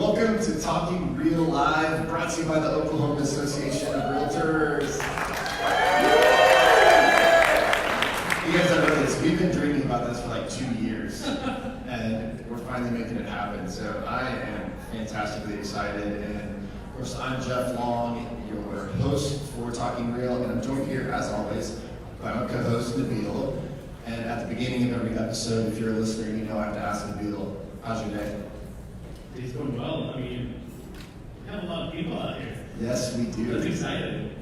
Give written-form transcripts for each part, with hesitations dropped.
Welcome to Talking Real Live, brought to you by the Oklahoma Association of Realtors. You guys don't know this, we've been dreaming about this for like 2 years, and we're finally making it happen. So I am fantastically excited, and of course I'm Jeff Long, your host for Talking Real, and I'm joined here, as always, by my co-host, Nabil. And at the beginning of every episode, if you're a listener, you know I have to ask Nabil, how's your day? It's going well. I mean, we have a lot of people out here. Yes, we do. That's exciting.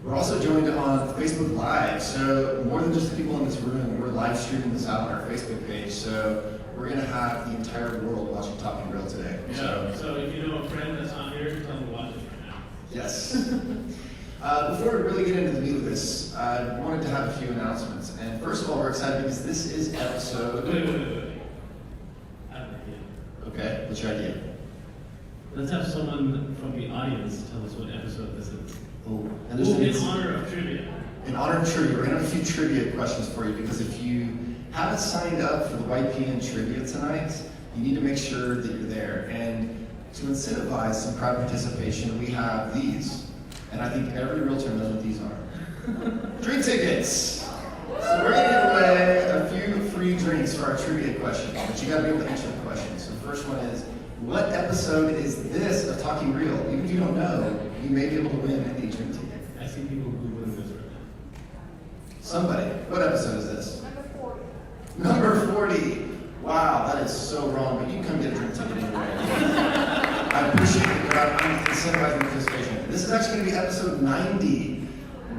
We're also joined on Facebook Live, so more than just the people in this room, we're live streaming this out on our Facebook page, so we're going to have the entire world watching Talking Real today. Yeah, so if you know a friend that's on here, tell them to watch this right now. Yes. Before we really get into the meat of this, I wanted to have a few announcements. And first of all, we're excited because this is episode... Wait. I have an idea. Okay, what's your idea? Let's have someone from the audience tell us what episode this is. Oh, and In honor of trivia. In honor of trivia, we're going to have a few trivia questions for you, because if you haven't signed up for the YPN trivia tonight, you need to make sure that you're there. And to incentivize some crowd participation, we have these. And I think every realtor knows what these are. Drink tickets! So we're going to give away a few free drinks for our trivia questions, but you got to be able to answer the questions. So the first one is, what episode is this of Talking Real? Even if you don't know, you may be able to win a drink ticket. I see people Googling this right now. Somebody, what episode is this? Number 40. Number 40. Wow, that is so wrong, but you can come get a drink ticket anyway. I appreciate it, but I'm incentivizing participation. This is actually going to be episode 90.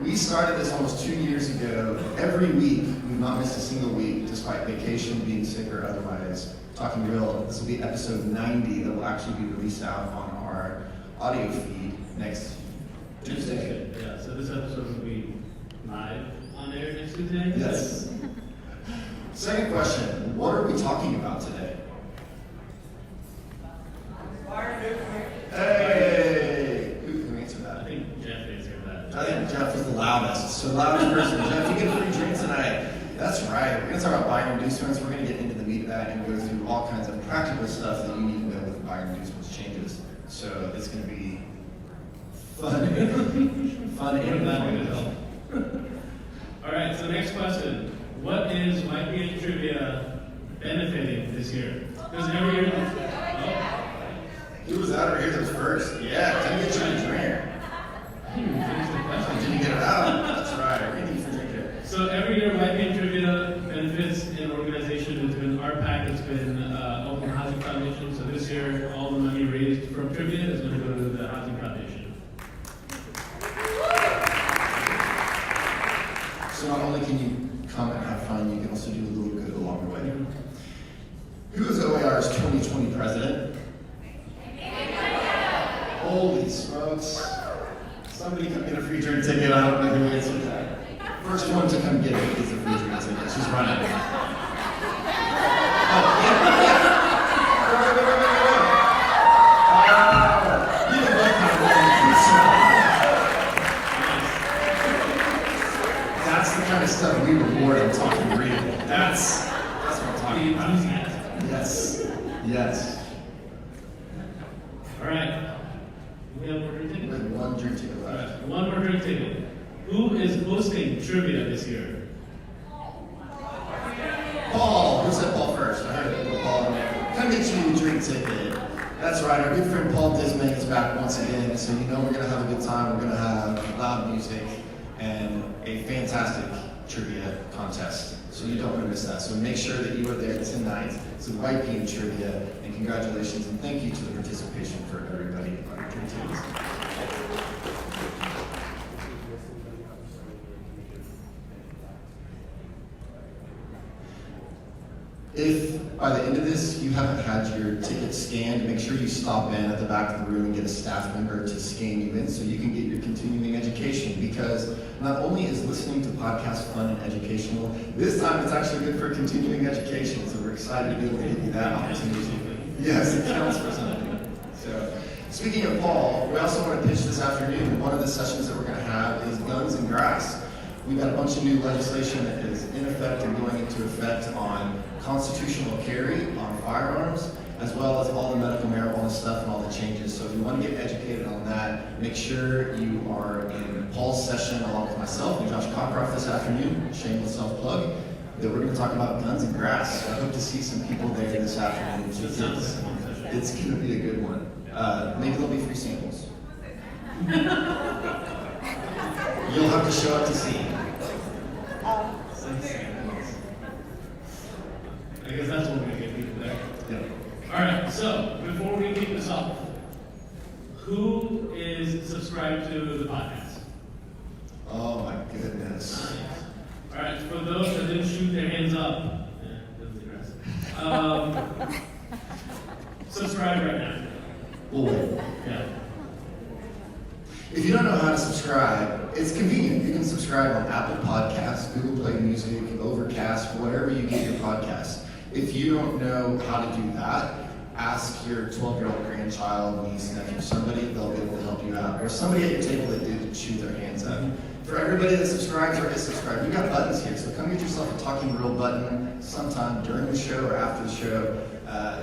We started this almost 2 years ago. Every week, we've not missed a single week, despite vacation, being sick, or otherwise. Talking Real, this will be episode 90 that will actually be released out on our audio feed next Tuesday. Yeah, so this episode will be live on air next Tuesday? Yes. Second question, what are we talking about today? Hey! Who answered I that? think Jeff answered that. I think Jeff was the loudest. So loudest person. Jeff, you get a free drink tonight. That's right. We're going to talk about buying inducements. We're going to get into the meat of that and go through all kinds of practical stuff that you need to know with buying inducements changes. So it's going to be fun. Fun and informative. All right, so next question. What is YPN Trivia benefiting this year? Because every year... Who was out over here that was first? Yeah, didn't get you a drink. Finish the question. Didn't get it out. That's right. We're going to get you a drink here. So every year, YPN Trivia benefits an organization. It's been our pack. It's been Oklahoma Housing Foundation. So this year, all the money raised from trivia is going to go to the Housing Foundation. So not only can you come and have fun, you can also do a little good along the way. Who is OAR's 2020 president? Holy smokes. Somebody come get a free drink ticket. I don't know who answered that. First one to come get it gets a free drink ticket. She's running. Oh, yeah. You didn't look kind of That's the kind of stuff we reward on Talking Real. That's what I'm talking about. Yes. All right. We have one drink We ticket? have one drink ticket All left. right, one more drink ticket. Who is hosting trivia this year? Paul. Who said Paul first? I heard it. Paul. Come get you a drink ticket. That's right. Our good friend Paul Dismay is back once again. So you know we're going to have a good time. We're going to have loud music and a fantastic trivia contest. So you don't want to miss that. So make sure that you are there tonight. It's a YPN trivia, and congratulations and thank you to the participation for everybody on our drink tickets. If by the end of this you haven't had your ticket scanned, make sure you stop in at the back of the room and get a staff member to scan you in so you can get your continuing education, because not only is listening to podcasts fun and educational, this time it's actually good for continuing education, so we're excited to be able to give you that opportunity. Yes, it counts for something. So, speaking of Paul, we also want to pitch this afternoon. One of the sessions that we're going to have is Guns and Grass. We've got a bunch of new legislation that is in effect and going into effect on constitutional carry on firearms, as well as all the medical marijuana stuff and all the changes. So if you want to get educated on that, make sure you are in Paul's session along with myself and Josh Cockcroft this afternoon, shameless self-plug, that we're going to talk about guns and grass. So I hope to see some people there this afternoon. It's going to be a good one. Maybe there'll be free samples. You'll have to show up to see. I guess that's what we're going to get people there. Yeah. All right, so before we kick this off, who is subscribed to the podcast? Oh my goodness. Nice. All right, for those that didn't shoot their hands up, subscribe right now. We'll wait. Yeah. If you don't know how to subscribe, it's convenient. You can subscribe on Apple Podcasts, Google Play Music, Overcast, wherever you get your podcasts. If you don't know how to do that, ask your 12-year-old grandchild, niece, nephew, somebody, they'll be able to help you out. Or somebody at your table that did shoot their hands up. For everybody that subscribes or is subscribed, we got buttons here, so come get yourself a Talking Real button sometime during the show or after the show.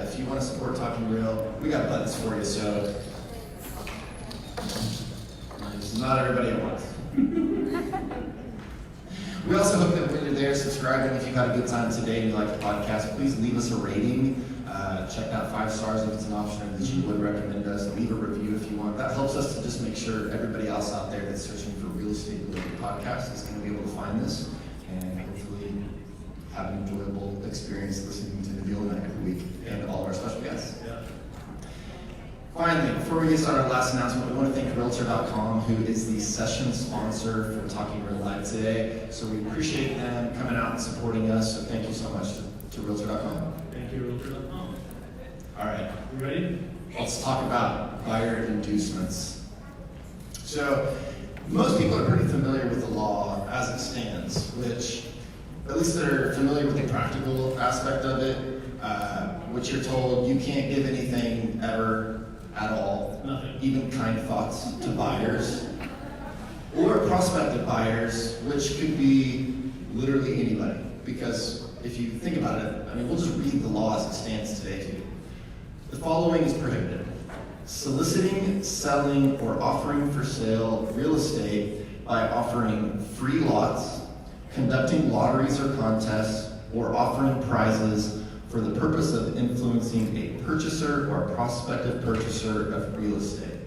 If you want to support Talking Real, we got buttons for you, so it's not everybody at once. We also hope that when you're there subscribing, if you've had a good time today and you like the podcast, please leave us a rating. Check out 5 stars if it's an option that you would recommend us. Leave a review if you want. That helps us to just make sure everybody else out there that's searching for real estate related podcasts is going to be able to find this and hopefully have an enjoyable experience listening to the deal night every week and all of our special guests. Yeah. Finally, before we get started, our last announcement, we want to thank Realtor.com, who is the session sponsor for Talking Real Live today. So we appreciate them coming out and supporting us. So thank you so much to Realtor.com. Thank you, Realtor.com. All right. You ready? Let's talk about buyer inducements. So most people are pretty familiar with the law as it stands, which at least they're familiar with the practical aspect of it, which you're told you can't give anything ever at all, Nothing. even kind thoughts to buyers or prospective buyers, which could be literally anybody. Because if you think about it, I mean, we'll just read the law as it stands today to you. The following is prohibited: soliciting, selling, or offering for sale real estate by offering free lots, conducting lotteries or contests, or offering prizes for the purpose of influencing a purchaser or prospective purchaser of real estate.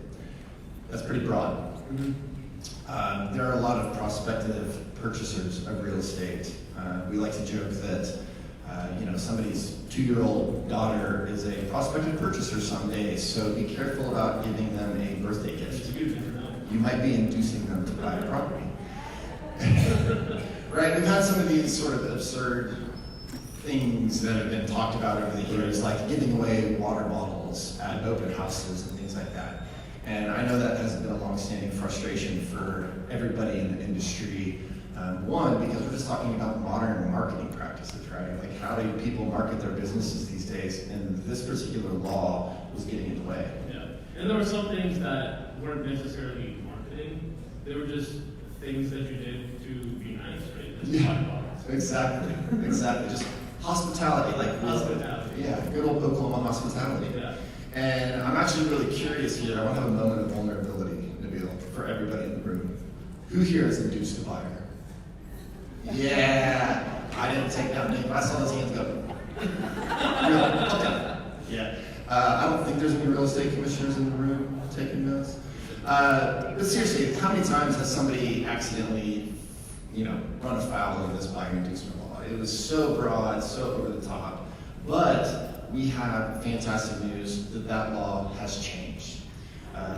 That's pretty broad. Mm-hmm. There are a lot of prospective purchasers of real estate. We like to joke that somebody's 2-year-old daughter is a prospective purchaser someday, so be careful about giving them a birthday gift. You might be inducing them to buy a property. Right? We've had some of these sort of absurd things that have been talked about over the years, like giving away water bottles at open houses and things like that. And I know that has been a long-standing frustration for everybody in the industry. One, because we're just talking about modern marketing practices, right? Like, how do people market their businesses these days? And this particular law was getting in the way. Yeah, and there were some things that weren't necessarily marketing. They were just things that you did to be nice, right? Yeah, exactly. Just hospitality, like Hospitality. Yeah, good old Oklahoma hospitality. Yeah. And I'm actually really curious here. I want to have a moment of vulnerability, Nabil, for everybody in the room. Who here has induced a buyer? Yeah, I didn't take down name, but I saw those hands go. Really? Okay. Yeah. I don't think there's any real estate commissioners in the room taking notes. But seriously, how many times has somebody accidentally, run afoul of this buyer inducement law? It was so broad, so over the top. But we have fantastic news that law has changed.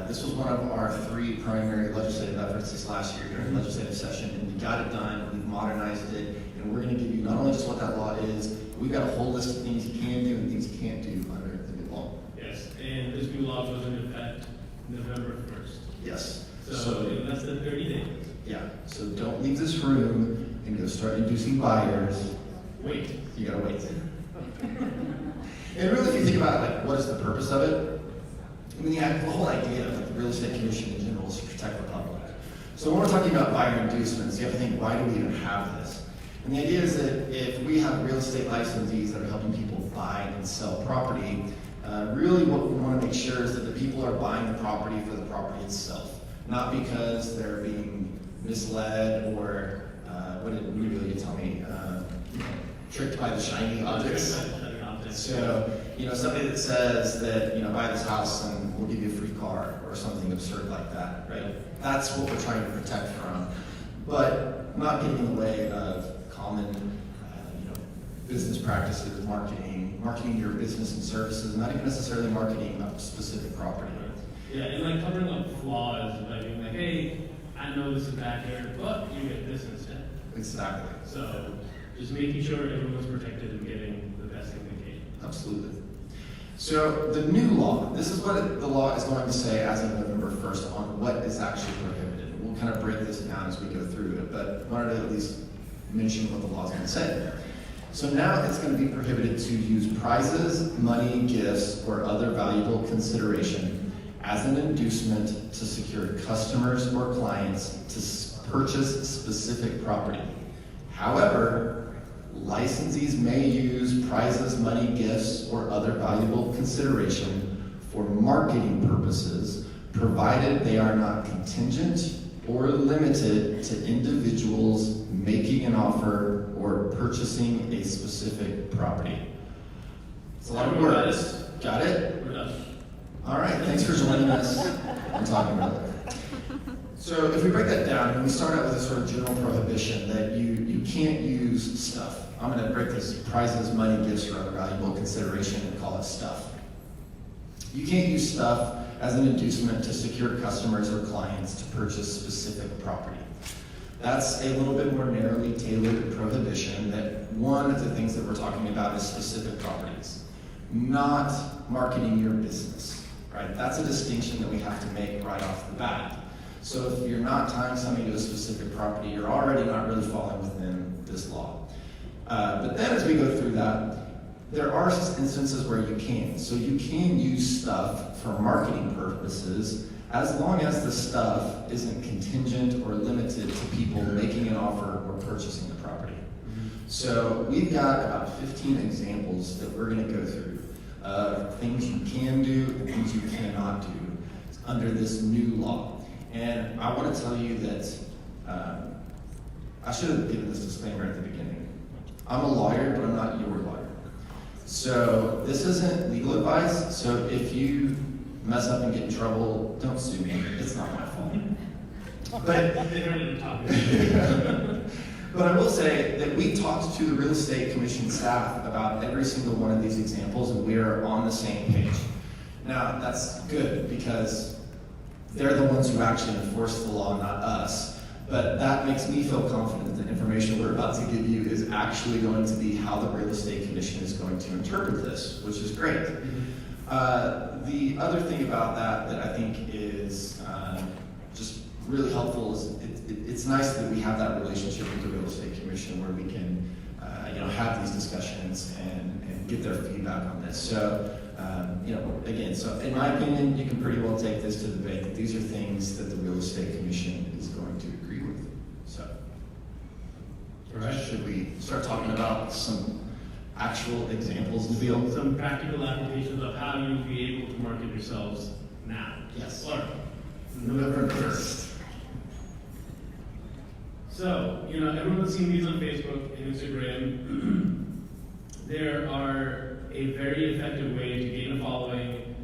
This was one of our 3 primary legislative efforts this last year during the legislative session, and we got it done, we've modernized it, and we're going to give you not only just what that law is, but we've got a whole list of things you can do and things you can't do under the new law. Yes, and this new law goes into effect November 1st. Yes. So in less than 30 days. Yeah, so don't leave this room and go start inducing buyers. Wait. You gotta wait. And really, if you think about what is the purpose of it, I mean, the whole idea of the real estate commission in general is to protect the public. So when we're talking about buyer inducements, you have to think, why do we even have this? And the idea is that if we have real estate licensees that are helping people buy and sell property, Really what we want to make sure is that the people are buying the property for the property itself, not because they're being misled or, what did Amelia tell me, tricked by the shiny objects. So, somebody that says that, buy this house and we'll give you a free car or something absurd like that, right? That's what we're trying to protect from, but not getting in the way of common, business practices, marketing your business and services, not even necessarily marketing a specific property. Yeah, and covering up flaws by being like, hey, I know this is bad here, but you get this instead. Exactly. So just making sure everyone's protected and getting the best thing they can. Absolutely. So the new law, this is what the law is going to say as of November 1st on what is actually prohibited. We'll kind of break this down as we go through it, but wanted to at least mention what the law is going to say. So now it's going to be prohibited to use prizes, money, gifts, or other valuable consideration as an inducement to secure customers or clients to purchase specific property. However, licensees may use prizes, money, gifts, or other valuable consideration for marketing purposes, provided they are not contingent or limited to individuals making an offer or purchasing a specific property. It's a lot of words. Got it? We're done. All right, thanks for joining us and talking about it. So if we break that down, we start out with a sort of general prohibition that you can't use stuff. I'm going to break this prizes, money, gifts, or other valuable consideration and call it stuff. You can't use stuff as an inducement to secure customers or clients to purchase specific property. That's a little bit more narrowly tailored prohibition that one of the things that we're talking about is specific properties, not marketing your business, right? That's a distinction that we have to make right off the bat. So if you're not tying something to a specific property, you're already not really falling within this law. But then as we go through that, there are instances where you can. So you can use stuff for marketing purposes as long as the stuff isn't contingent or limited to people making an offer or purchasing the property. So we've got about 15 examples that we're going to go through of things you can do and things you cannot do under this new law. And I want to tell you that I should have given this disclaimer at the beginning. I'm a lawyer, but I'm not your lawyer. So this isn't legal advice, so if you mess up and get in trouble, don't sue me. It's not my fault. But I will say that we talked to the Real Estate Commission staff about every single one of these examples, and we are on the same page. Now, that's good because they're the ones who actually enforce the law, not us. But that makes me feel confident that the information we're about to give you is actually going to be how the Real Estate Commission is going to interpret this, which is great. The other thing about that I think is just really helpful is it's nice that we have that relationship with the Real Estate Commission where we can have these discussions and get their feedback on this. So again, so in my opinion, you can pretty well take this to the bank that these are things that the Real Estate Commission is going to agree with. So, all right, should we start talking about some actual examples, Nabil? Some practical applications of how you'll be able to market yourselves now. Yes. Or November 1st. So, everyone's seen these on Facebook and Instagram. There are a very effective way to gain a following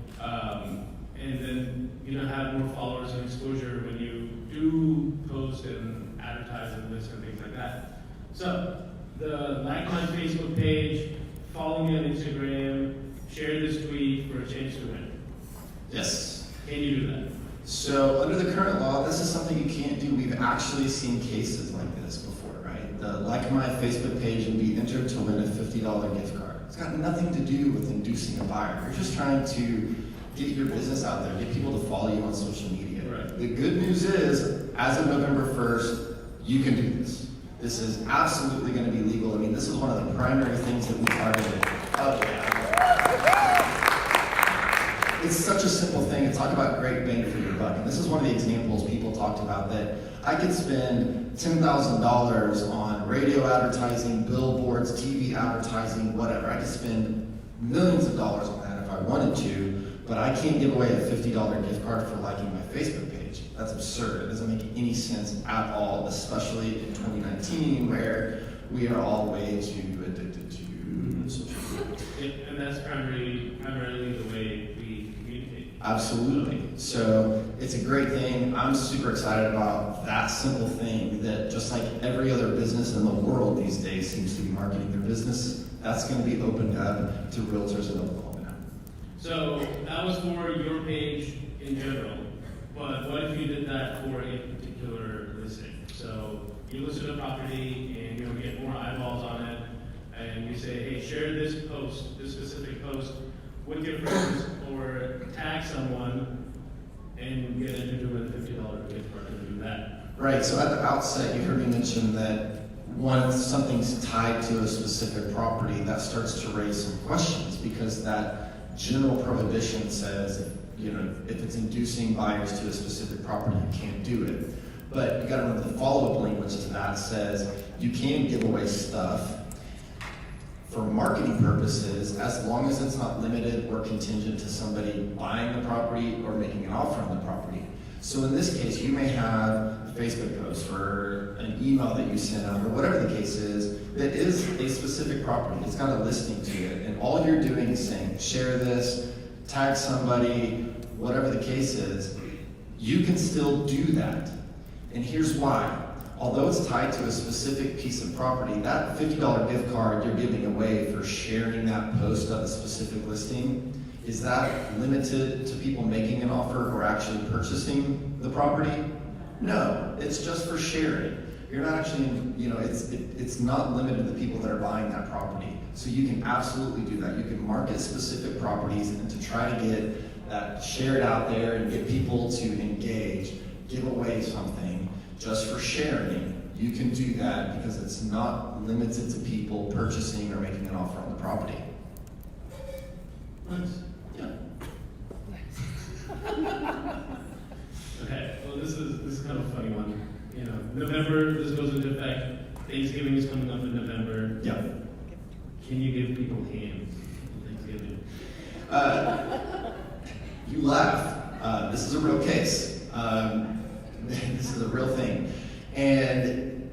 and then have more followers and exposure when you do post and advertise and list and things like that. So, like my Facebook page, follow me on Instagram, share this tweet for a chance to win. Yes. Can you do that? So under the current law, this is something you can't do. We've actually seen cases like this before, right? The like my Facebook page and be entered to win a $50 gift card. It's got nothing to do with inducing a buyer. You're just trying to get your business out there, get people to follow you on social media. Right. The good news is, as of November 1st, you can do this. This is absolutely going to be legal. I mean, this is one of the primary things that we targeted. Oh, yeah. It's such a simple thing. It's talk about great bang for your buck. And this is one of the examples people talked about that I could spend $10,000 on radio advertising, billboards, TV advertising, whatever. I could spend millions of dollars on that if I wanted to, but I can't give away a $50 gift card for liking my Facebook page. That's absurd. It doesn't make any sense at all, especially in 2019 where we are all way too addicted to social media. And that's primarily the way we communicate. Absolutely. So it's a great thing. I'm super excited about that simple thing that just like every other business in the world these days seems to be marketing their business, that's going to be opened up to realtors in Oklahoma now. So that was for your page in general, but what if you did that for a particular listing? So you listed a property and you get more eyeballs on it, and you say, hey, share this post, this specific post with your friends, or tag someone and get entered to win a $50 gift card to do that. Right, so at the outset, you heard me mention that once something's tied to a specific property, that starts to raise some questions because that general prohibition says, if it's inducing buyers to a specific property, you can't do it. But you gotta remember the follow-up language to that says you can give away stuff for marketing purposes as long as it's not limited or contingent to somebody buying the property or making an offer on the property. So in this case, you may have a Facebook post or an email that you send out or whatever the case is that is a specific property. It's got a listing to it. And all you're doing is saying, share this, tag somebody, whatever the case is. You can still do that. And here's why. Although it's tied to a specific piece of property, that $50 gift card you're giving away for sharing that post of a specific listing, is that limited to people making an offer or actually purchasing the property? No, it's just for sharing. You're not actually, it's not limited to the people that are buying that property. So you can absolutely do that. You can market specific properties and to try to get that shared out there and get people to engage, give away something just for sharing. You can do that because it's not limited to people purchasing or making an offer on the property. Nice. Yeah. Okay, well this is kind of a funny one. November, this goes into effect. Thanksgiving is coming up in November. Yeah. Can you give people hams on Thanksgiving? You laugh. This is a real case. This is a real thing. And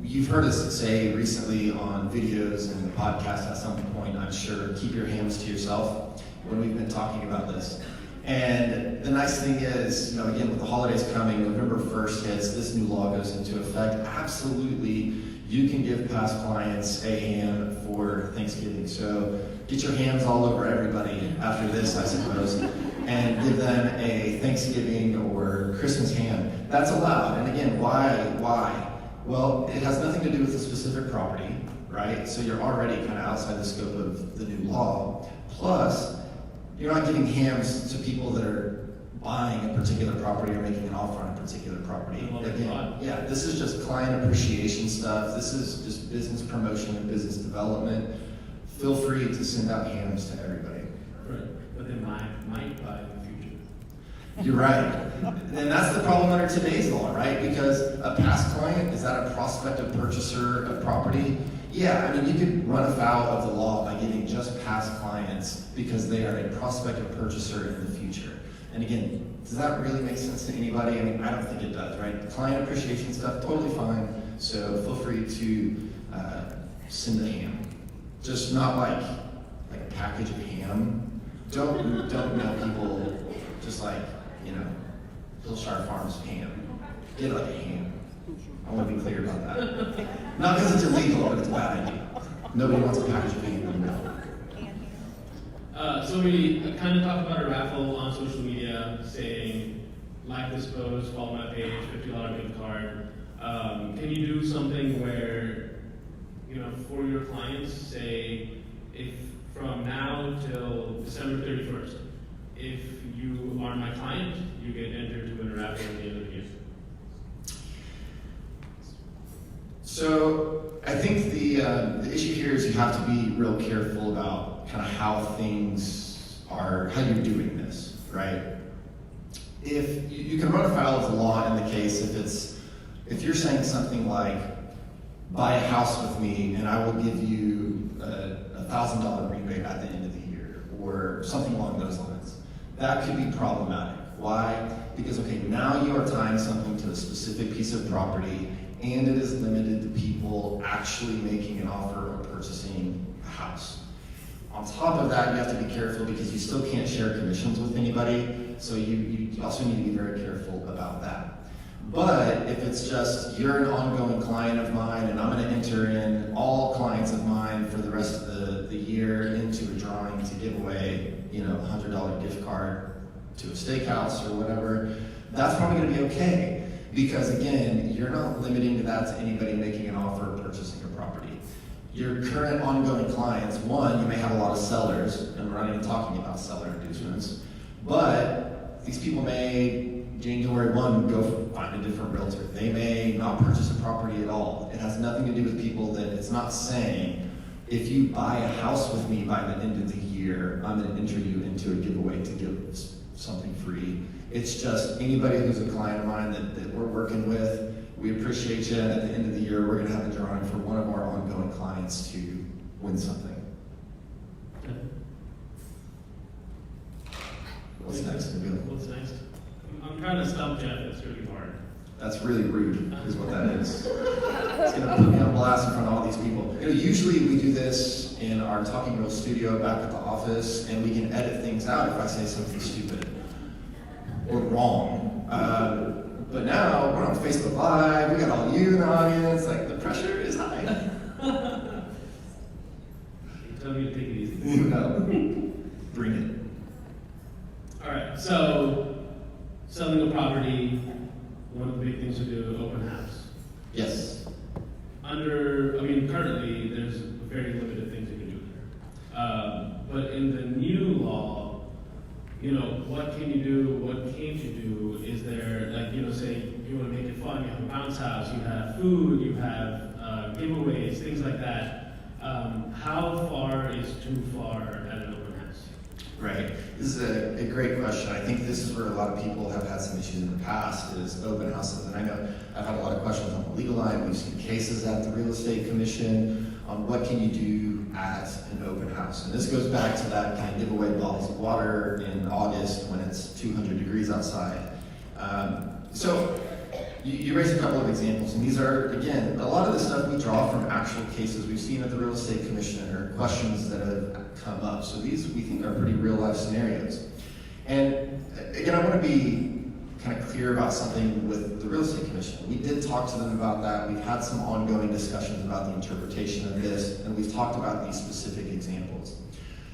you've heard us say recently on videos and the podcast at some point, I'm sure, keep your hams to yourself when we've been talking about this. And the nice thing is, again, with the holidays coming, November 1st hits, this new law goes into effect. Absolutely, you can give past clients a ham for Thanksgiving. So get your hands all over everybody after this, I suppose, and give them a Thanksgiving or Christmas ham. That's allowed. And again, why? Well, it has nothing to do with a specific property, right? So you're already kind of outside the scope of the new law. Plus, you're not giving hams to people that are buying a particular property or making an offer on a particular property. Again, yeah, this is just client appreciation stuff. This is just business promotion and business development. Feel free to send out hams to everybody. Right, but they might buy in the future. You're right. And that's the problem under today's law, right? Because a past client, is that a prospective purchaser of property? Yeah, you could run afoul of the law by giving just past clients because they are a prospective purchaser in the future. And again, does that really make sense to anybody? I don't think it does, right? Client appreciation stuff, totally fine. So feel free to send a ham. Just not like a package of ham. Don't mail people just Hillshire Farms ham. Get a ham. I want to be clear about that. Not because it's illegal, but it's a bad idea. Nobody wants a package of ham in the mail. So we kind of talked about a raffle on social media saying, like this post, follow my page, $50 gift card. Can you do something where, for your clients, say, if from now till December 31st, if you are my client, you get entered to win a raffle at the end of the year? So I think the issue here is you have to be real careful about kind of how you're doing this, right? If you can run afoul of the law in the case if you're saying something like, buy a house with me and I will give you a $1,000 rebate at the end of the year. or something along those lines. That could be problematic. Why? Because, okay, now you are tying something to a specific piece of property, and it is limited to people actually making an offer or purchasing a house. On top of that, you have to be careful because you still can't share commissions with anybody, so you also need to be very careful about that. But if it's just, you're an ongoing client of mine, and I'm gonna enter in all clients of mine for the rest of the year into a drawing to give away, a $100 gift card to a steakhouse or whatever, that's probably gonna be okay. Because again, you're not limiting that to anybody making an offer or purchasing a property. Your current ongoing clients, one, you may have a lot of sellers, and we're not even talking about seller inducements, but these people may, January 1, go find a different realtor. They may not purchase a property at all. It has nothing to do with people that it's not saying, if you buy a house with me by the end of the year, I'm gonna enter you into a giveaway to give something free. It's just anybody who's a client of mine that we're working with, we appreciate you, and at the end of the year, we're gonna have a drawing for one of our ongoing clients to win something. What's next? What's next? I'm trying to stump Jeff, it's really hard. That's really rude, is what that is. It's gonna put me on blast in front of all these people. Usually we do this in our Talking Real studio back at the office, and we can edit things out if I say something stupid or wrong. But now we're on Facebook Live, we got all you in the audience, like the pressure is high. Tell me to take it easy. No, bring it. All right, so selling a property, one of the big things to do, open house. Yes. Currently, there's very limited things you can do there. But in the new law, what can you do, what can't you do? Is there, say you want to make it fun, you have a bounce house, you have food, you have giveaways, things like that. How far is too far at an open house? Right. This is a great question. I think this is where a lot of people have had some issues in the past, is open houses. And I know I've had a lot of questions on the legal line. We've seen cases at the Real Estate Commission on what can you do at an open house. And this goes back to that kind of give away bottles of water in August when it's 200 degrees outside. So you raised a couple of examples, and these are, again, a lot of the stuff we draw from actual cases we've seen at the Real Estate Commission or questions that have come up. So these we think are pretty real life scenarios. And again, I want to be kind of clear about something with the Real Estate Commission. We did talk to them about that. We've had some ongoing discussions about the interpretation of this, and we've talked about these specific examples.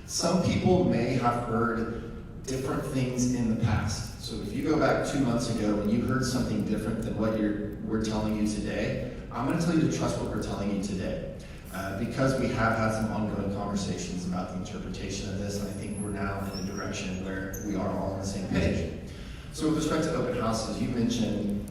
Some people may have heard different things in the past. So if you go back 2 months ago and you heard something different than what we're telling you today, I'm going to tell you to trust what we're telling you today. Because we have had some ongoing conversations about the interpretation of this, and I think we're now in a direction where we are all on the same page. So with respect to open houses, you mentioned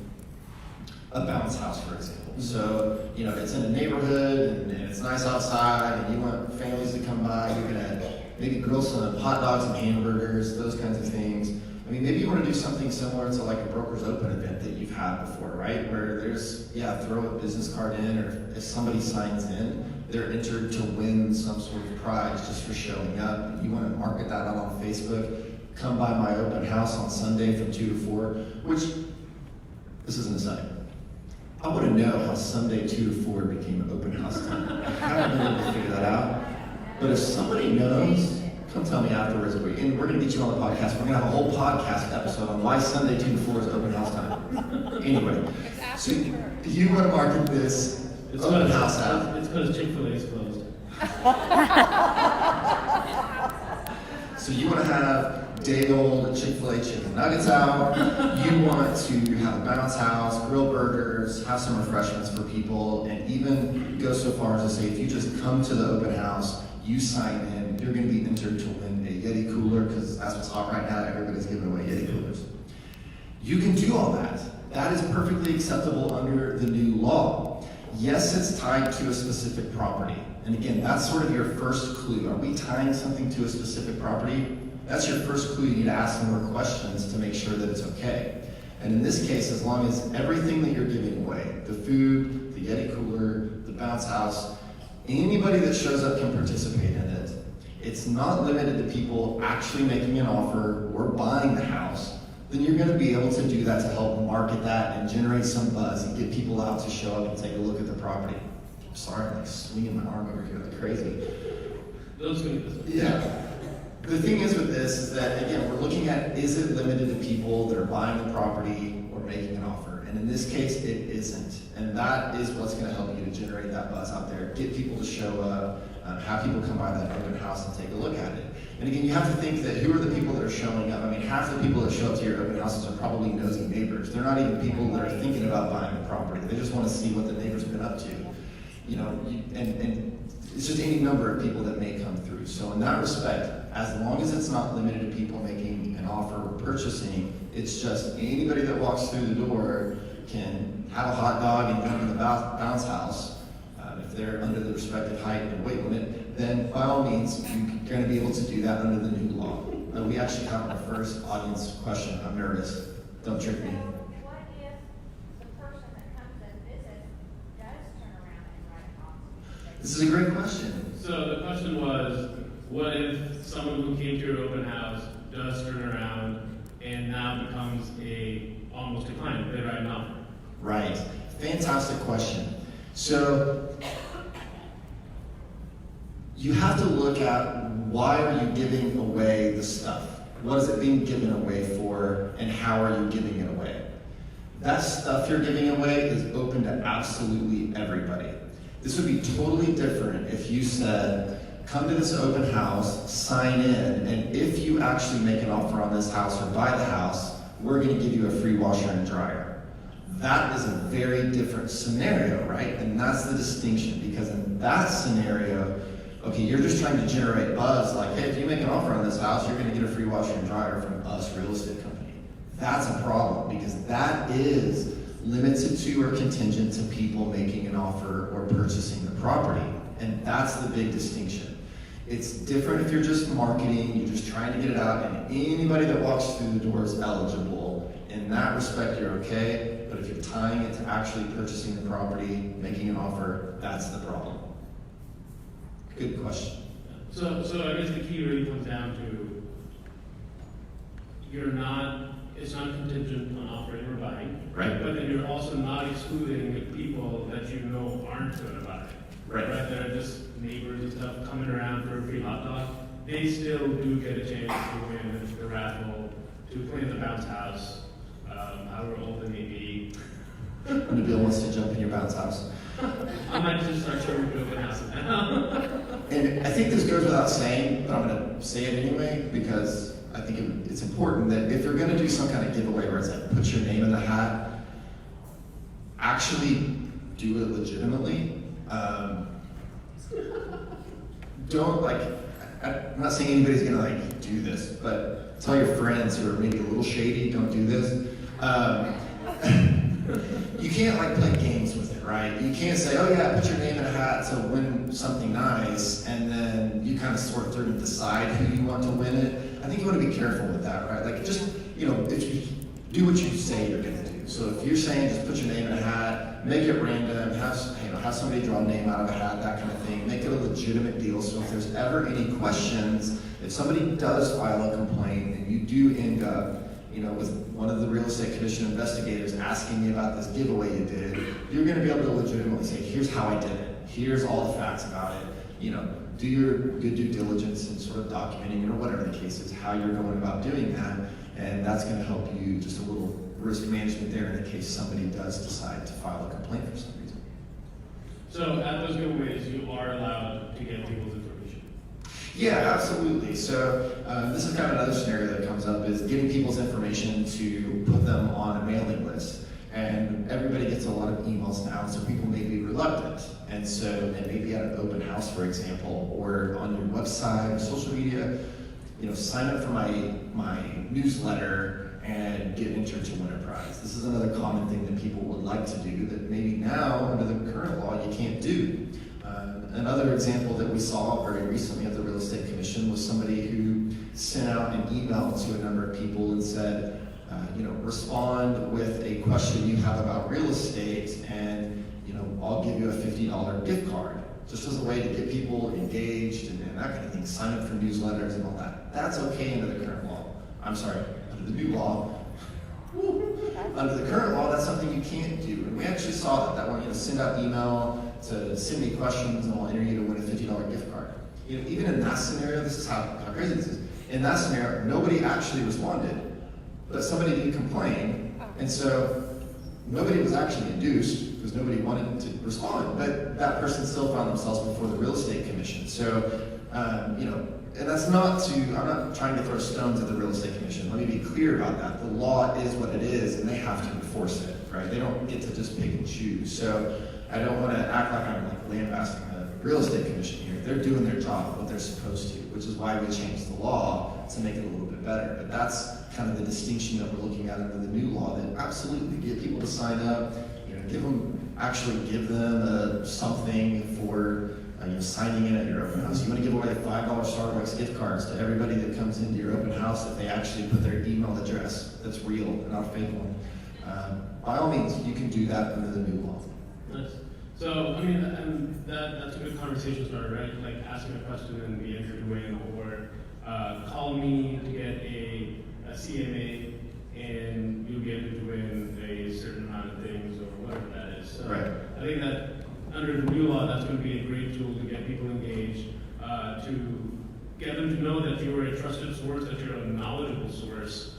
a bounce house, for example. So, it's in a neighborhood and it's nice outside and you want families to come by, you're gonna maybe grill some hot dogs and hamburgers, those kinds of things. Maybe you want to do something similar to like a broker's open event that you've had before, right? Where there's, throw a business card in, or if somebody signs in, they're entered to win some sort of prize just for showing up. You want to market that out on Facebook. Come by my open house on Sunday from 2 to 4, which, this is an aside. I want to know how Sunday 2 to 4 became open house time. I haven't been able to figure that out. But if somebody knows, come tell me afterwards, and we're going to get you on the podcast. We're going to have a whole podcast episode on why Sunday 2 to 4 is open house time. Anyway, so you want to market this open house app. It's because Chick-fil-A is closed. So you want to have day-old Chick-fil-A chicken nuggets out. You want to have a bounce house, grill burgers, have some refreshments for people, and even go so far as to say if you just come to the open house, you sign in, you're going to be entered to win a Yeti cooler, because that's what's hot right now. Everybody's giving away Yeti coolers. You can do all that. That is perfectly acceptable under the new law. Yes, it's tied to a specific property. And again, that's sort of your first clue. Are we tying something to a specific property? That's your first clue. You need to ask some more questions to make sure that it's okay. And in this case, as long as everything that you're giving away, the food, the Yeti cooler, the bounce house, anybody that shows up can participate in it. it's not limited to people actually making an offer or buying the house, then you're going to be able to do that to help market that and generate some buzz and get people out to show up and take a look at the property. I'm sorry, I'm like swinging my arm over here like crazy. Yeah. The thing is with this is that, again, we're looking at, is it limited to people that are buying the property or making an offer? And in this case, it isn't. And that is what's going to help you to generate that buzz out there, get people to show up, have people come by that open house and take a look at it. And again, you have to think that who are the people that are showing up? I mean, half the people that show up to your open houses are probably nosy neighbors. They're not even people that are thinking about buying a property. They just want to see what the neighbor's been up to. You know, and it's just any number of people that may come through. So in that respect, as long as it's not limited to people making an offer or purchasing, it's just anybody that walks through the door can have a hot dog and come to the bounce house. If they're under the respective height and weight limit, then by all means, you're going to be able to do that under the new law. We actually have our first audience question. I'm nervous. Don't trick me. What if the person that comes and visits does turn around and write an offer? This is a great question. So the question was, what if someone who came to your open house does turn around and now becomes almost a client? They write an offer. Right. Fantastic question. So you have to look at why are you giving away the stuff? What is it being given away for, and how are you giving it away? That stuff you're giving away is open to absolutely everybody. This would be totally different if you said, come to this open house, sign in, and if you actually make an offer on this house or buy the house, we're going to give you a free washer and dryer. That is a very different scenario, right? And that's the distinction, because in that scenario, okay, you're just trying to generate buzz, like, hey, if you make an offer on this house, you're going to get a free washer and dryer from us, real estate company. That's a problem, because that is limited to or contingent to people making an offer or purchasing the property. And that's the big distinction. It's different if you're just marketing, you're just trying to get it out, and anybody that walks through the door is eligible. In that respect, you're okay. But if you're tying it to actually purchasing the property, making an offer, that's the problem. Good question. So I guess the key really comes down to it's not contingent on offering or buying. Right. But then you're also not excluding people that you know aren't going to buy. Right. That are just neighbors and stuff coming around for a free hot dog. They still do get a chance to win the raffle, to play in the bounce house, however old they may be. When Bill wants to jump in your bounce house. I might just start showing you open houses now. And I think this goes without saying, but I'm going to say it anyway, because I think it's important that if you're going to do some kind of giveaway where it's like, put your name in the hat, actually do it legitimately. Don't I'm not saying anybody's going to do this, but tell your friends who are maybe a little shady, don't do this. You can't play games with it, right? You can't say, oh yeah, put your name in a hat to win something nice, and then you kind of sort through and decide who you want to win it. I think you want to be careful with that, right? Just, if you do what you say you're going to do. So if you're saying just put your name in a hat, make it random, have somebody draw a name out of a hat, that kind of thing. Make it a legitimate deal. So if there's ever any questions, if somebody does file a complaint and you do end up with one of the real estate commission investigators asking me about this giveaway you did, you're going to be able to legitimately say, here's how I did it. Here's all the facts about it. Do your good due diligence and sort of documenting it, or whatever the case is, how you're going about doing that. And that's going to help you just a little risk management there in the case somebody does decide to file a complaint for some reason. So at those giveaways, you are allowed to get people's information? Yeah, absolutely. So this is kind of another scenario that comes up, is getting people's information to put them on a mailing list. And everybody gets a lot of emails now, so people may be reluctant. And so they may be at an open house, for example, or on your website or social media, sign up for my newsletter and get entered to win a prize. This is another common thing that people would like to do that maybe now, under the current law, you can't do. Another example that we saw very recently at the Real Estate Commission was somebody who sent out an email to a number of people and said, respond with a question you have about real estate, and I'll give you a $50 gift card. just as a way to get people engaged and that kind of thing, sign up for newsletters and all that. That's okay under the current law. I'm sorry, under the new law. Under the current law, that's something you can't do. And we actually saw that one, send out email to send me questions and I'll enter you to win a $50 gift card. Even in that scenario, this is how crazy this is. In that scenario, nobody actually responded, but somebody did complain, and so nobody was actually induced because nobody wanted to respond, but that person still found themselves before the real estate commission. So, and that's not I'm not trying to throw stones at the real estate commission. Let me be clear about that. The law is what it is, and they have to enforce it, right? They don't get to just pick and choose. So I don't want to act like I'm lambasting the real estate commission here. They're doing their job, what they're supposed to, which is why we changed the law to make it a little bit better. But that's kind of the distinction that we're looking at under the new law, that absolutely get people to sign up, give them something for signing in at your open house. You want to give away $5 Starbucks gift cards to everybody that comes into your open house if they actually put their email address that's real, not a fake one. By all means, you can do that under the new law. Nice. So, and that's a good conversation starter, right? Like asking a question and be entered to win, or call me to get a CMA and you'll be entered to win a certain amount of things or whatever that is. So right. I think that under the new law, that's going to be a great tool to get people engaged, to get them to know that you're a trusted source, that you're a knowledgeable source,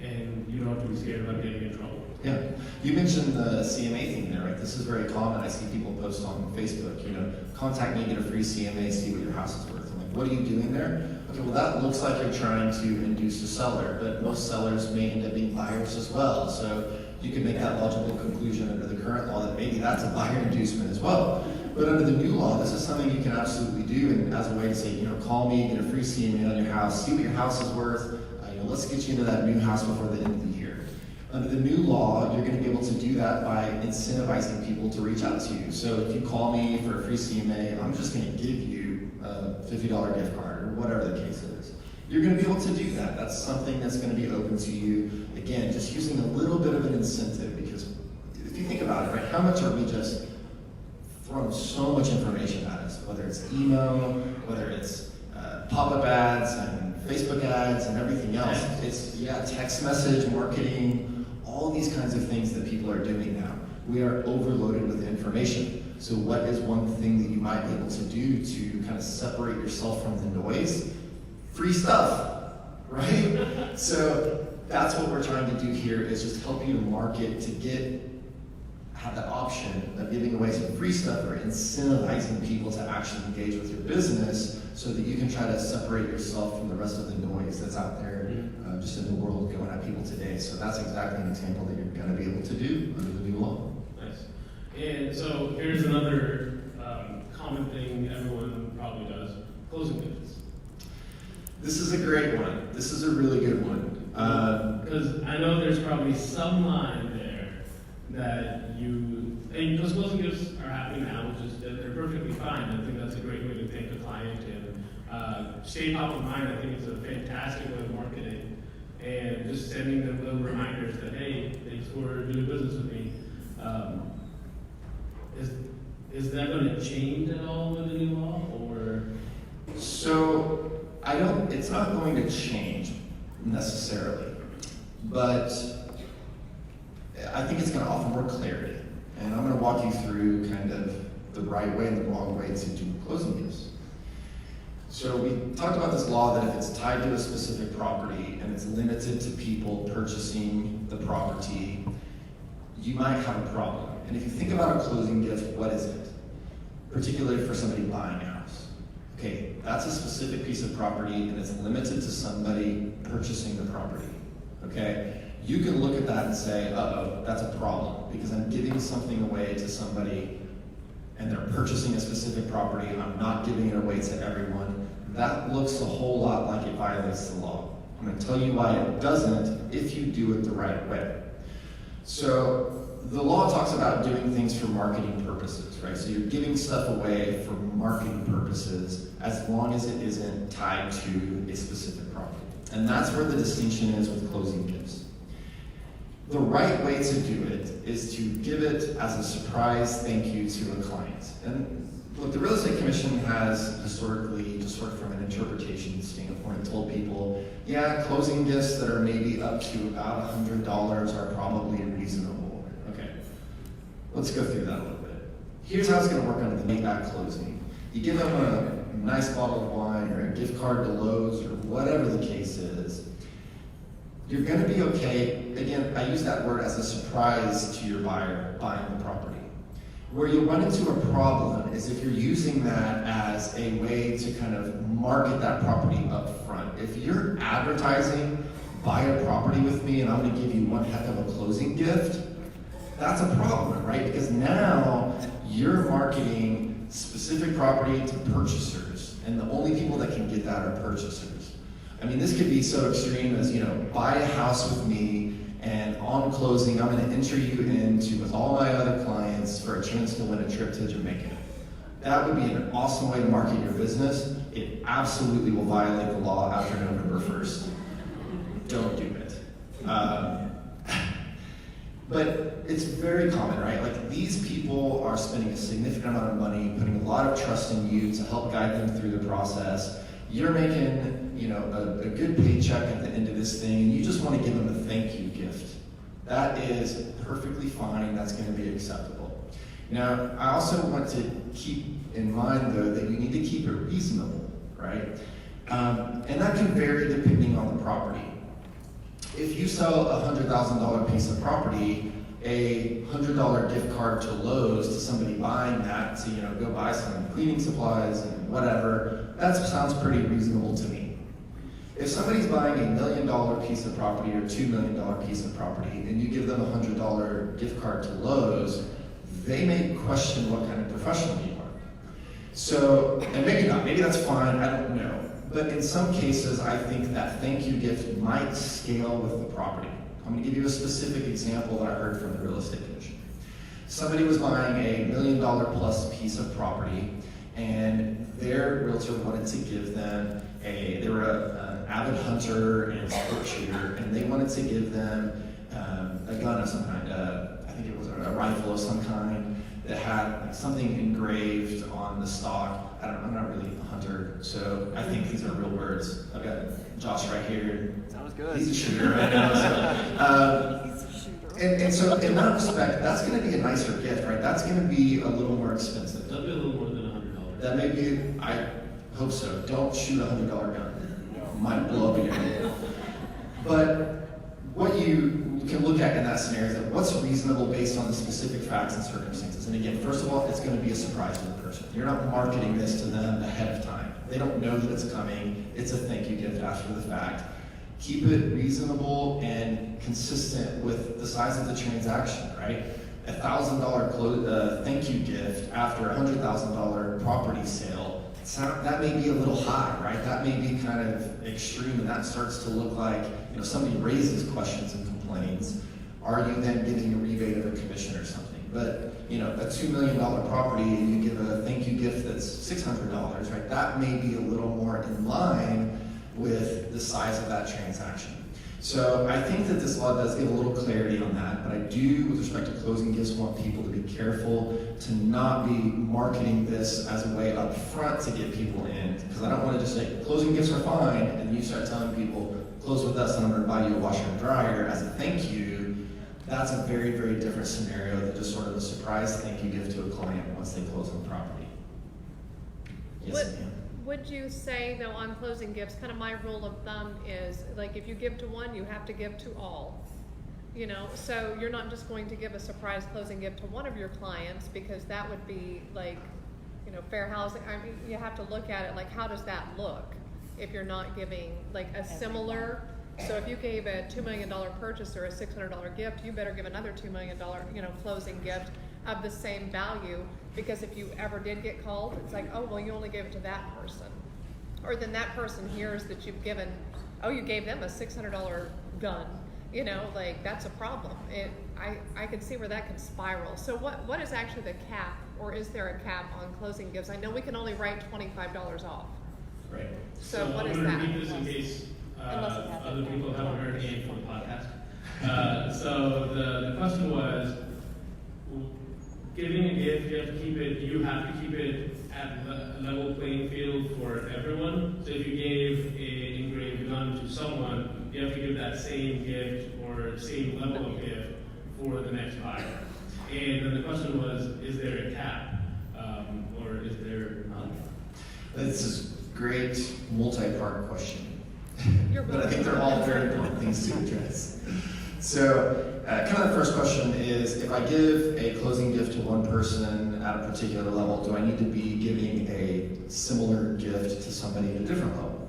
and you don't have to be scared about getting in trouble. Yeah, you mentioned the CMA thing there, right? This is very common. I see people post on Facebook, contact me, get a free CMA, see what your house is worth. I'm like, what are you doing there? Okay, well that looks like you're trying to induce a seller, but most sellers may end up being buyers as well. So you can make that logical conclusion under the current law that maybe that's a buyer inducement as well. But under the new law, this is something you can absolutely do, and as a way to say, call me, get a free CMA on your house, see what your house is worth. Let's get you into that new house before the end of the year. Under the new law, you're going to be able to do that by incentivizing people to reach out to you. So if you call me for a free CMA, I'm just going to give you a $50 gift card or whatever the case is. You're going to be able to do that. That's something that's going to be open to you. Again, just using a little bit of an incentive, because if you think about it, right, how much are we just throwing so much information at us, whether it's email, whether it's pop-up ads and Facebook ads and everything else. It's text message marketing, all these kinds of things that people are doing now. We are overloaded with information. So what is one thing that you might be able to do to kind of separate yourself from the noise? Free stuff, right? So that's what we're trying to do here, is just help you to market, to have that option of giving away some free stuff or incentivizing people to actually engage with your business so that you can try to separate yourself from the rest of the noise that's out there just in the world going at people today. So that's exactly an example that you're going to be able to do under the new law. Nice. And so here's another common thing everyone probably does: closing gifts. This is a great one. This is a really good one. Because I know there's probably some line there that because closing gifts are happening now, which is they're perfectly fine. I think that's a great way to thank the client and stay top of mind. I think it's a fantastic way of marketing, and just sending them little reminders that, hey, thanks for doing business with me. Is that going to change at all with the new law, or? So it's not going to change necessarily, but I think it's going to offer more clarity. And I'm going to walk you through kind of the right way and the wrong way to do closing gifts. So we talked about this law that if it's tied to a specific property and it's limited to people purchasing the property, you might have a problem. And if you think about a closing gift, what is it? Particularly for somebody buying a house. Okay, that's a specific piece of property and it's limited to somebody purchasing the property. Okay? You can look at that and say, uh-oh, that's a problem, because I'm giving something away to somebody and they're purchasing a specific property, I'm not giving it away to everyone. That looks a whole lot like it violates the law. I'm going to tell you why it doesn't if you do it the right way. So the law talks about doing things for marketing purposes, right? So you're giving stuff away for marketing purposes as long as it isn't tied to a specific property. And that's where the distinction is with closing gifts. The right way to do it is to give it as a surprise thank you to a client. And Look, the Real Estate Commission has historically, just sort of from an interpretation standpoint, told people, yeah, closing gifts that are maybe up to about $100 are probably reasonable. Okay, let's go through that a little bit. Here's how it's going to work under the make-back closing. You give them a nice bottle of wine or a gift card to Lowe's or whatever the case is. You're going to be okay. Again, I use that word as a surprise to your buyer buying the property. Where you'll run into a problem is if you're using that as a way to kind of market that property up front. If you're advertising, buy a property with me and I'm going to give you one heck of a closing gift, that's a problem, right? Because now you're marketing specific property to purchasers, and the only people that can get that are purchasers. I mean, this could be so extreme as, buy a house with me, and on closing, I'm going to enter you into with all my other clients for a chance to win a trip to Jamaica. That would be an awesome way to market your business. It absolutely will violate the law after November 1st. Don't do it. But it's very common, right? Like, these people are spending a significant amount of money, putting a lot of trust in you to help guide them through the process. You're making, a good paycheck at the end of this thing, and you just want to give them a thank you gift. That is perfectly fine. That's going to be acceptable. Now, I also want to keep in mind, though, that you need to keep it reasonable, right? And that can vary depending on the property. If you sell a $100,000 piece of property, a $100 gift card to Lowe's to somebody buying that to go buy some cleaning supplies and whatever, that sounds pretty reasonable to me. If somebody's buying $1 million piece of property or $2 million piece of property and you give them a $100 gift card to Lowe's, they may question what kind of professional you are. So, and maybe not, maybe that's fine, I don't know. But in some cases, I think that thank you gift might scale with the property. I'm going to give you a specific example that I heard from the Real Estate Commission. Somebody was buying a $1 million plus piece of property, and their realtor wanted to give them they were an avid hunter and sport shooter, and they wanted to give them a gun of some kind. I think it was a rifle of some kind that had something engraved on the stock. I'm not really a hunter, so I think these are real words. I've got Josh right here. Sounds good. He's a shooter right now. And so in that respect, that's going to be a nicer gift, right? That's going to be a little more expensive. That'll be a little more than $100. That may be, I hope so. Don't shoot a $100 gun. It might blow up in your head. But what you can look at in that scenario is that what's reasonable based on the specific facts and circumstances. And again, first of all, it's going to be a surprise to the person. You're not marketing this to them ahead of time. They don't know that it's coming. It's a thank you gift after the fact. Keep it reasonable and consistent with the size of the transaction, right? $1,000 thank you gift after a $100,000 property sale, that may be a little high, right? That may be kind of extreme, and that starts to look like, somebody raises questions and complaints. Are you then getting a rebate of a commission or something? But, a $2 million property and you give a thank you gift that's $600, right? That may be a little more in line with the size of that transaction. So I think that this law does give a little clarity on that, but I do, with respect to closing gifts, want people to be careful to not be marketing this as a way up front to get people in, because I don't want to just say, closing gifts are fine, and you start telling people, close with us and I'm going to buy you a washer and dryer as a thank you. That's a very, very different scenario than just sort of a surprise thank you gift to a client once they close on the property. Yes, ma'am. Would you say, though, on closing gifts, kind of my rule of thumb is, like, if you give to one, you have to give to all. So you're not just going to give a surprise closing gift to one of your clients, because that would be like, fair housing. I mean, you have to look at it like, how does that look if you're not giving like a similar, so if you gave a $2 million purchaser a $600 gift, you better give another $2 million, closing gift of the same value, because if you ever did get called, it's like, oh, well, you only gave it to that person. Or then that person hears that you've given, oh, you gave them a $600 gun, like, that's a problem. I could see where that could spiral. So what is actually the cap, or is there a cap on closing gifts? I know we can only write $25 off. Right. So what is I'm going that? to repeat this in case other people haven't heard anything from the podcast. So the question was, giving a gift, you have to keep it at a level playing field for everyone. So if you gave a engraved gun to someone, you have to give that same gift or same level of gift for the next buyer. And then the question was, is there a cap? Or is there none? This is a great multi-part question. You're But I think they're all very important things to address. So, kind of the first question is, if I give a closing gift to one person at a particular level, do I need to be giving a similar gift to somebody at a different level?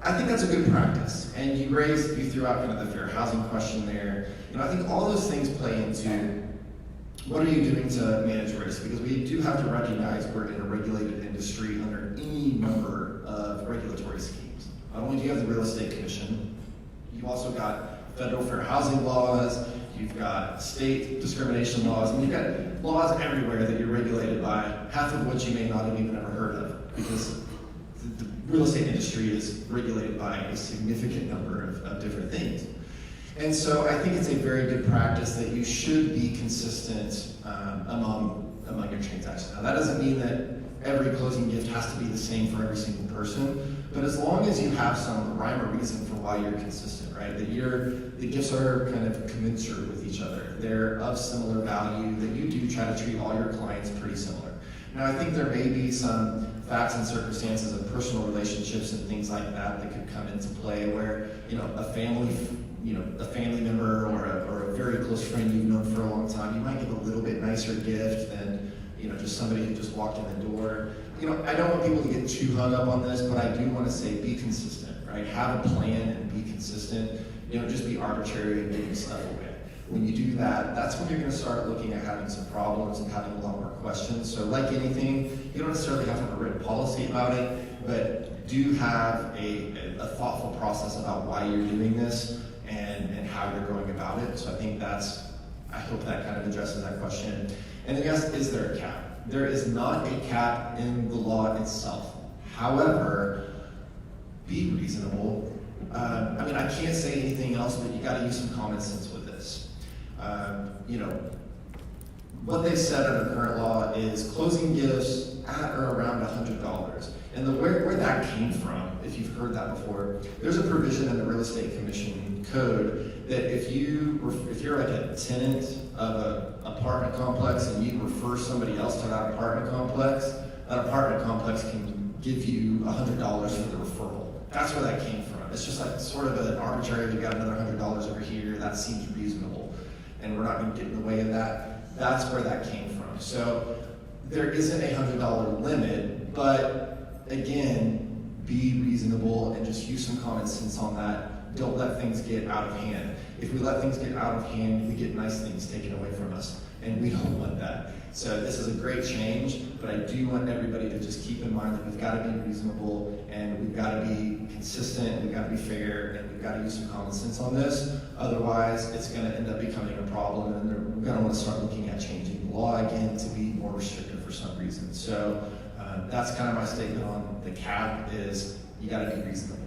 I think that's a good practice. And you threw out kind of the fair housing question there. I think all those things play into what are you doing to manage risk? Because we do have to recognize we're in a regulated industry under any number of regulatory schemes. Not only do you have the real estate commission, you've also got federal fair housing laws, you've got state discrimination laws, and you've got laws everywhere that you're regulated by, half of which you may not have even ever heard of, because the real estate industry is regulated by a significant number of different things. And so I think it's a very good practice that you should be consistent among your transactions. Now that doesn't mean that every closing gift has to be the same for every single person, but as long as you have some rhyme or reason for why you're consistent, right? That the gifts are kind of commensurate with each other. They're of similar value, that you do try to treat all your clients pretty similar. Now I think there may be some facts and circumstances of personal relationships and things like that that could come into play where, a family member or a very close friend you've known for a long time, you might give a little bit nicer gift than, just somebody who just walked in the door. I don't want people to get too hung up on this, but I do want to say be consistent, right? Have a plan and be consistent. Just be arbitrary and giving stuff away. When you do that, that's when you're going to start looking at having some problems and having a lot more questions. So like anything, you don't necessarily have to have a written policy about it, but do have a thoughtful process about why you're doing this and how you're going about it. So I hope that kind of addresses that question. And then yes, is there a cap? There is not a cap in the law itself. However, be reasonable. I can't say anything else, but you got to use some common sense with this. What they said under current law is closing gifts at or around $100. And where that came from, if you've heard that before, there's a provision in the Real Estate Commission Code that if you're like a tenant of an apartment complex and you refer somebody else to that apartment complex can give you $100 for the referral. That's where that came from. It's just like sort of an arbitrary, we got another $100 over here, that seems reasonable, and we're not going to get in the way of that. That's where that came from. So there isn't a $100 limit, but again, be reasonable and just use some common sense on that. Don't let things get out of hand. If we let things get out of hand, we get nice things taken away from us, and we don't want that. So this is a great change, but I do want everybody to just keep in mind that we've got to be reasonable, and we've got to be consistent, and we've got to be fair, and we've got to use some common sense on this. Otherwise, it's going to end up becoming a problem, and we're going to want to start looking at changing the law again to be more restrictive for some reason. So that's kind of my statement on the cap is you got to be reasonable.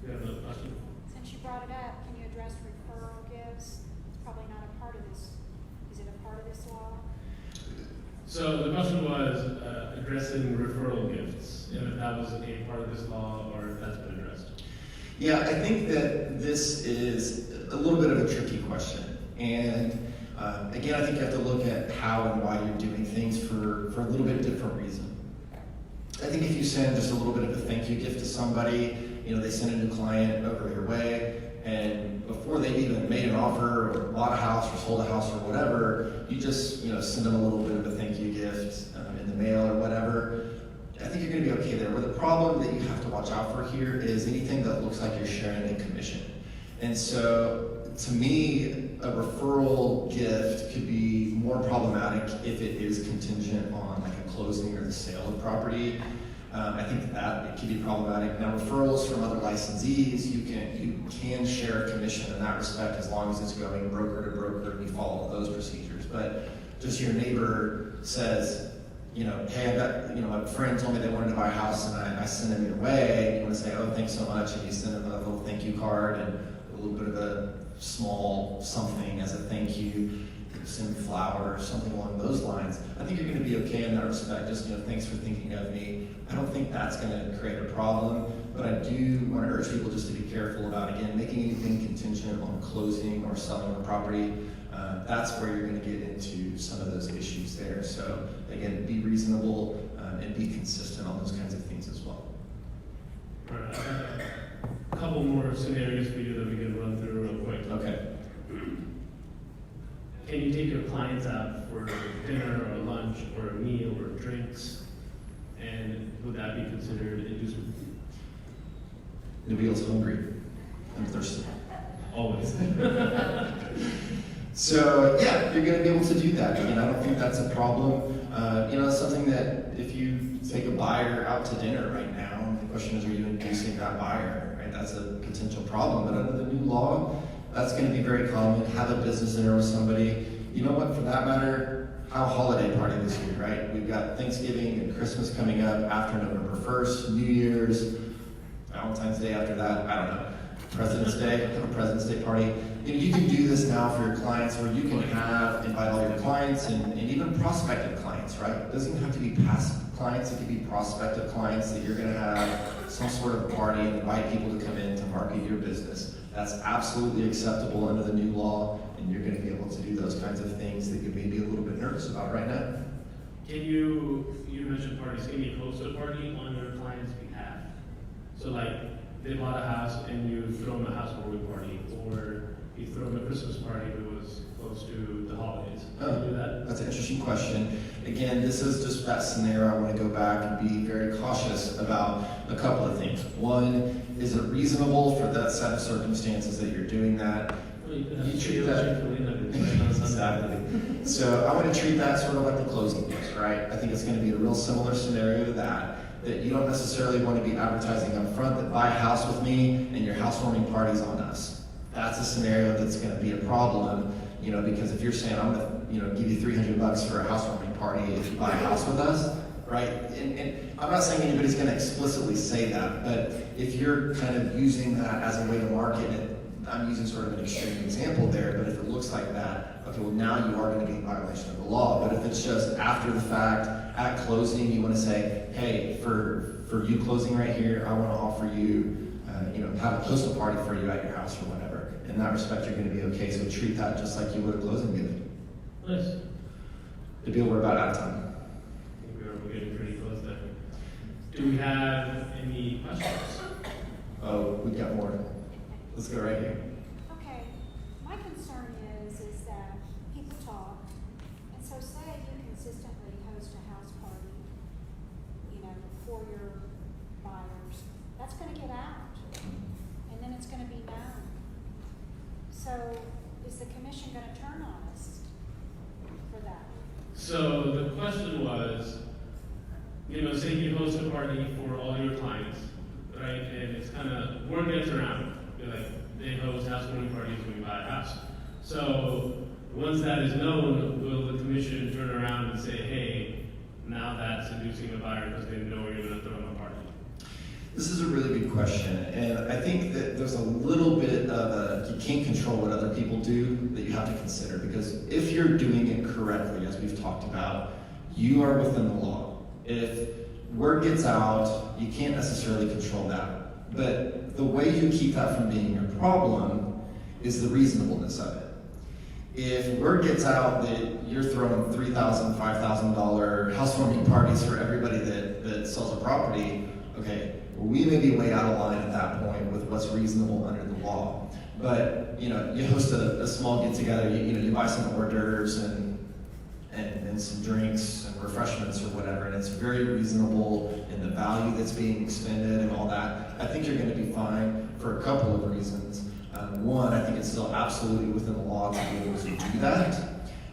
You have another question? Since you brought it up, can you address referral gifts? It's probably not a part of this. Is it a part of this law? So the question was addressing referral gifts, and if that was a part of this law or if that's been addressed. Yeah, I think that this is a little bit of a tricky question. And again, I think you have to look at how and why you're doing things for a little bit different reason. I think if you send just a little bit of a thank you gift to somebody, they send a new client over your way, and before they've even made an offer or bought a house or sold a house or whatever, you just send them a little bit of a thank you gift in the mail or whatever. I think you're going to be okay there. Where the problem that you have to watch out for here is anything that looks like you're sharing a commission. And so, to me, a referral gift could be more problematic if it is contingent on like a closing or the sale of property. I think that it can be problematic. Now, referrals from other licensees, you can share a commission in that respect as long as it's going broker to broker and you follow those procedures. But just your neighbor says, hey, I got, my friend told me they wanted to buy a house and I sent them your way. You want to say, oh, thanks so much, and you send them a little thank you card and a little bit of a small something as a thank you. send flowers, something along those lines, I think you're going to be okay in that respect. Just, thanks for thinking of me. I don't think that's going to create a problem, but I do want to urge people just to be careful about, again, making anything contingent on closing or selling the property. That's where you're going to get into some of those issues there. So again, be reasonable and be consistent on those kinds of things as well. All right, I have a couple more scenarios for you that we can run through real quick. Okay. Can you take your clients out for dinner or lunch or a meal or drinks? And would that be considered inducement? Nabil's hungry and thirsty. Always. So yeah, you're going to be able to do that. Again, I don't think that's a problem. It's something that if you take a buyer out to dinner right now, the question is, are you inducing that buyer? Right? That's a potential problem. But under the new law, that's going to be very common. Have a business dinner with somebody. You know what? For that matter, have a holiday party this year, right? We've got Thanksgiving and Christmas coming up after November 1st, New Year's, Valentine's Day after that. I don't know. President's Day, have a President's Day party. You can do this now for your clients, where you can invite all your clients and even prospective clients, right? It doesn't have to be past clients, it can be prospective clients that you're going to have some sort of party and invite people to come in to market your business. That's absolutely acceptable under the new law, and you're going to be able to do those kinds of things that you may be a little bit nervous about right now. Can you mentioned parties, can you host a party on your client's behalf? So like, they bought a house and you throw them a housewarming party, or you throw them a Christmas party that was close to the holidays. Can you do that? That's an interesting question. Again, this is just that scenario. I want to go back and be very cautious about a couple of things. One, is it reasonable for that set of circumstances that you're doing that? Well, you could have You treat to that exactly. So I want to treat that sort of like the closing gift, right? I think it's going to be a real similar scenario to that you don't necessarily want to be advertising up front that buy a house with me and your housewarming party's on us. That's a scenario that's going to be a problem, because if you're saying I'm going to, give you $300 for a housewarming party if you buy a house with us, right? And I'm not saying anybody's going to explicitly say that, but if you're kind of using that as a way to market it, I'm using sort of an extreme example there, but if it looks like that, okay, well now you are going to be in violation of the law. But if it's just after the fact, at closing, you want to say, hey, for you closing right here, I want to offer you, host a party for you at your house or whatever. In that respect, you're going to be okay. So treat that just like you would a closing gift. Nice. Nabil, we're about out of time. I think we're getting pretty close there. Do we have any questions? Oh, we've got more. Let's go right here. Okay, my concern is that people talk, and so say you consistently host a house party, for your buyers, that's gonna get out, and then it's gonna be known. So is the commission gonna turn on us for that? So the question was, say you host a party for all your clients, right? And it's kind of, word gets around. They host housewarming parties when we buy a house. So once that is known, will the commission turn around and say, hey, now that's inducing a buyer because they know you're going to throw them a party? This is a really good question, and I think that there's a little bit of you can't control what other people do that you have to consider, because if you're doing it correctly, as we've talked about, you are within the law. If word gets out, you can't necessarily control that. But the way you keep that from being a problem is the reasonableness of it. If word gets out that you're throwing $3,000, $5,000 housewarming parties for everybody that sells a property, okay, well, we may be way out of line at that point with what's reasonable under the law. But you host a small get together, you buy some hors d'oeuvres and some drinks and refreshments or whatever, and it's very reasonable in the value that's being expended and all that. I think you're going to be fine for a couple of reasons. One, I think it's still absolutely within the law to be able to do that.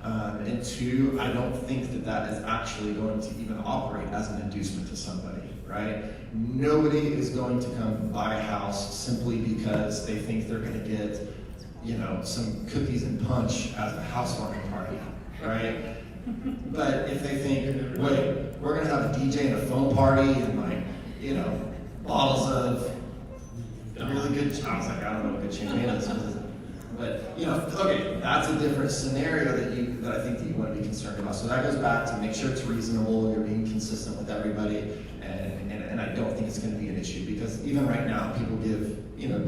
And two, I don't think that is actually going to even operate as an inducement to somebody, right? Nobody is going to come buy a house simply because they think they're going to get, some cookies and punch as a housewarming party, right? But if they think, wait, we're going to have a DJ and a phone party and bottles of really good, I was like, I don't know what good champagne is. But okay, that's a different scenario that I think that you want to be concerned about. So that goes back to make sure it's reasonable, you're being consistent with everybody, and I don't think it's going to be an issue, because even right now people give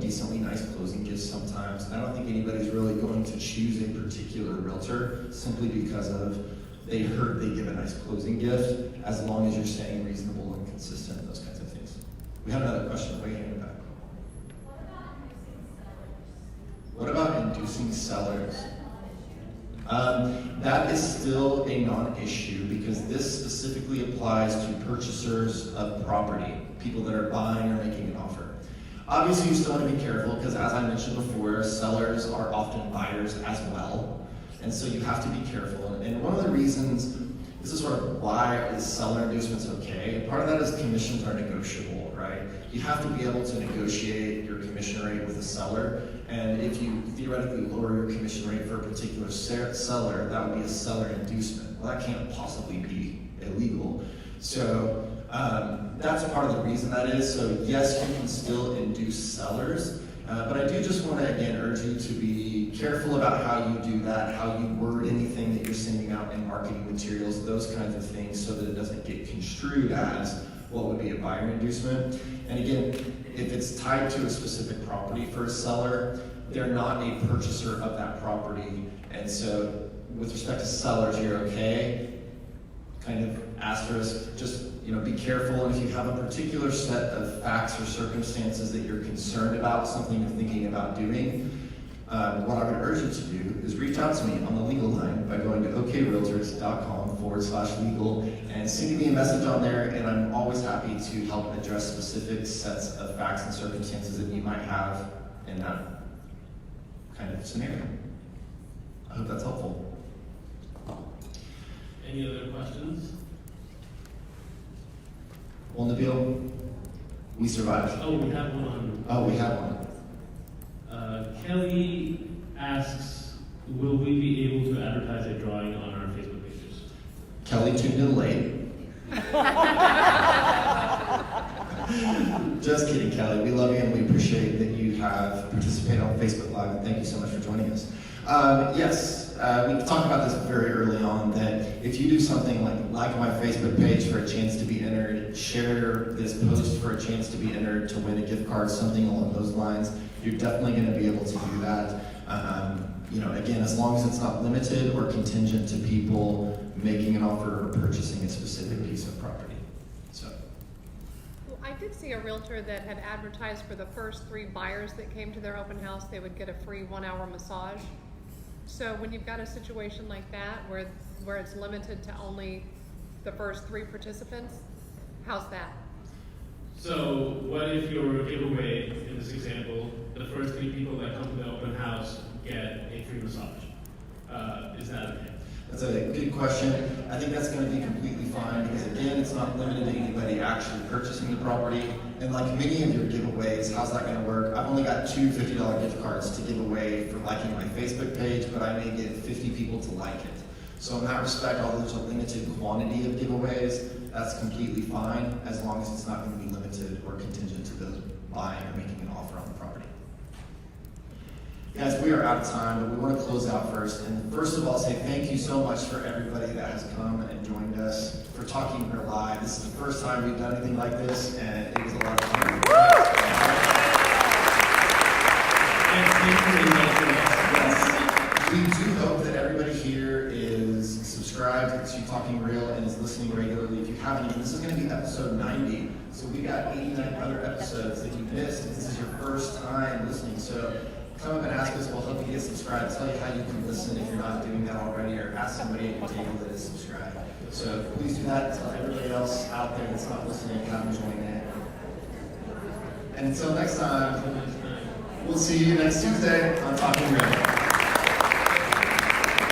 decently nice closing gifts sometimes, and I don't think anybody's really going to choose a particular realtor simply because of they heard they give a nice closing gift, as long as you're staying reasonable and consistent, those kinds of things. We have another question way in the back. What about inducing sellers? That is still a non-issue, because this specifically applies to purchasers of property, people that are buying or making an offer. Obviously, you still want to be careful, because as I mentioned before, sellers are often buyers as well. And so you have to be careful. And one of the reasons, this is sort of why is seller inducements okay. Part of that is commissions are negotiable, right? You have to be able to negotiate your commission rate with a seller. And if you theoretically lower your commission rate for a particular seller, that would be a seller inducement. Well, that can't possibly be illegal. So that's part of the reason that is. So yes, you can still induce sellers, but I do just want to again urge you to be careful about how you do that, how you word anything that you're sending out in marketing materials, those kinds of things, so that it doesn't get construed as what would be a buyer inducement. And again, if it's tied to a specific property for a seller, they're not a purchaser of that property. And so with respect to sellers, you're okay. Kind of asterisk, just be careful. And if you have a particular set of facts or circumstances that you're concerned about, something you're thinking about doing, what I would urge you to do is reach out to me on the legal line by going to okrealtors.com/legal and sending me a message on there, and I'm always happy to help address specific sets of facts and circumstances that you might have in that kind of scenario. I hope that's helpful. Any other questions? Well, Nabil, we survived. Oh, we have one on. Oh, we have one. Kelly asks, will we be able to advertise a drawing on our Facebook pages? Kelly tuned in late. Just kidding, Kelly. We love you and we appreciate that you have participated on Facebook Live, and thank you so much for joining us. Yes, we talked about this very early on, that if you do something like my Facebook page for a chance to be entered, share this post for a chance to be entered to win a gift card, something along those lines, you're definitely going to be able to do that. Again, as long as it's not limited or contingent to people making an offer or purchasing a specific piece of property. So. Well, I did see a realtor that had advertised for the first 3 buyers that came to their open house, they would get a free 1-hour massage. So when you've got a situation like that where it's limited to only the first 3 participants, how's that? So what if your giveaway, in this example, the first 3 people that come to the open house get a free massage? Is that okay? That's a good question. I think that's going to be completely fine, because again, it's not limited to anybody actually purchasing the property. And like many of your giveaways, how's that going to work? I've only got 2 $50 gift cards to give away for liking my Facebook page, but I may get 50 people to like it. So in that respect, although there's a limited quantity of giveaways, that's completely fine, as long as it's not going to be limited or contingent to those buying or making an offer on the property. Guys, we are out of time, but we want to close out first. And first of all, say thank you so much for everybody that has come and joined us for Talking Real Live. This is the first time we've done anything like this, and it was a lot of fun. Yes. We do hope that everybody here is subscribed to Talking Real and is listening regularly. If you haven't, this is going to be episode 90. So we got 89 other episodes that you missed, and this is your first time listening. So come up and ask us. We'll help you get subscribed. Tell you how you can listen if you're not doing that already, or ask somebody at your table that is subscribed. So please do that. Tell everybody else out there that's not listening how to join in. And until next time, we'll see you next Tuesday on Talking Real.